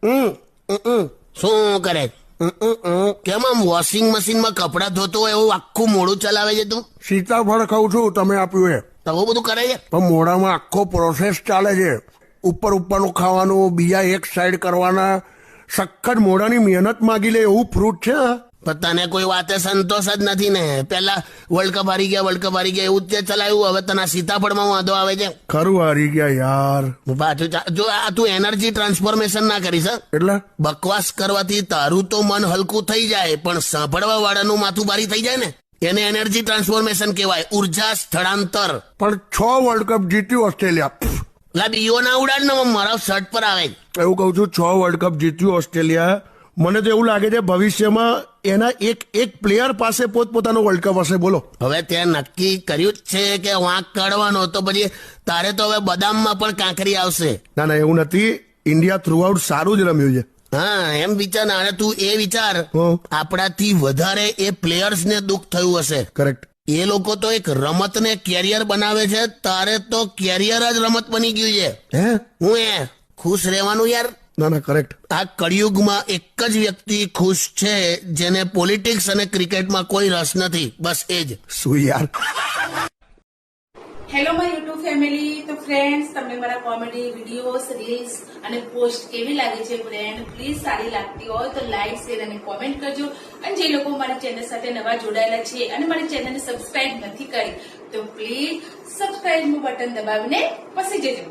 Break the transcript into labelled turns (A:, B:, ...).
A: શું કરે? કેમ આમ વોશિંગ મશીનમાં કપડાં ધોતો હોય એવું આખું મોડું ચલાવે છે તું?
B: સીતાફળ ખાઉં છું, તમે આપ્યું એ.
A: આવું બધું કરે છે?
B: પણ મોઢામાં આખો પ્રોસેસ ચાલે છે. ઉપરનું ખાવાનું, બીજા એક સાઈડ કરવાના, સખત મોઢાની મહેનત માગી લે એવું ફ્રૂટ છે.
A: પણ તને કોઈ વાતે સંતોષ જ નથી ને? પેલા વર્લ્ડ કપ હારી ગયા એવું જ ચલાવ્યું, હવે તને સીતાફળમાં વાંધો આવે છે?
B: ખરું હારી ગયા યાર.
A: પાછું જો આ તું એનર્જી ટ્રાન્સફોર્મેશન ના કરીશ.
B: એટલે
A: બકવાસ કરવાથી તારું તો મન હલકું થઈ જાય, પણ સાંભળવા વાળાનું માથું ભારી થઈ જાય ને, એને એનર્જી ટ્રાન્સફોર્મેશન કહેવાય, ઉર્જા સ્થળાંતર.
B: પણ 6 વર્લ્ડ કપ જીત્યું ઓસ્ટ્રેલિયા.
A: લા બીઓ ના ઉડાડ ને, મારા શર્ટ પર આવે.
B: એવું કહું છું, 6 વર્લ્ડ કપ જીત્યું ઓસ્ટ્રેલિયા. મને તો એવું લાગે છે ભવિષ્યમાં એના એક પ્લેયર પાસે પોતપોતાનો વર્લ્ડ કપ હશે. બોલો,
A: હવે ત્યાં નક્કી કર્યું જ છે કે વાંક કાઢવાનો, તો પછી તારે તો હવે બદામમાં પણ કાંકરી આવશે.
B: ના એવું નથી. ઇન્ડિયા થ્રુઆઉટ સારું જ રમ્યું છે.
A: હા એમ વિચાર ને. અને તું એ વિચાર, આપણાથી વધારે એ પ્લેયર્સ ને દુઃખ થયું હશે.
B: કરેક્ટ.
A: એ લોકો તો એક રમતને કેરિયર બનાવે છે, તારે તો કેરિયર જ રમત બની ગયું છે. હું ખુશ રહેવાનું યાર.
B: ના કરેક્ટ.
A: આ કળિયુગમાં એક જ વ્યક્તિ ખુશ છે, જેને પોલિટિક્સ અને ક્રિકેટમાં કોઈ રસ નથી, બસ એ જ.
B: શું યાર.
C: Hello my YouTube family. તો ફ્રેન્ડ્સ, તમને મારા કોમેડી વિડીયોઝ, રીલ્સ અને પોસ્ટ કેવી લાગે છે ફ્રેન્ડ? પ્લીઝ સારી લાગતી હોય તો લાઈક, શેર અને કોમેન્ટ કરજો. અને જે લોકો મારી ચેનલ સાથે નવા જોડાયેલા છે અને મારી ચેનલને સબસ્ક્રાઇબ નથી કરી, તો પ્લીઝ સબસ્ક્રાઇબનું બટન દબાવીને પછી જજો.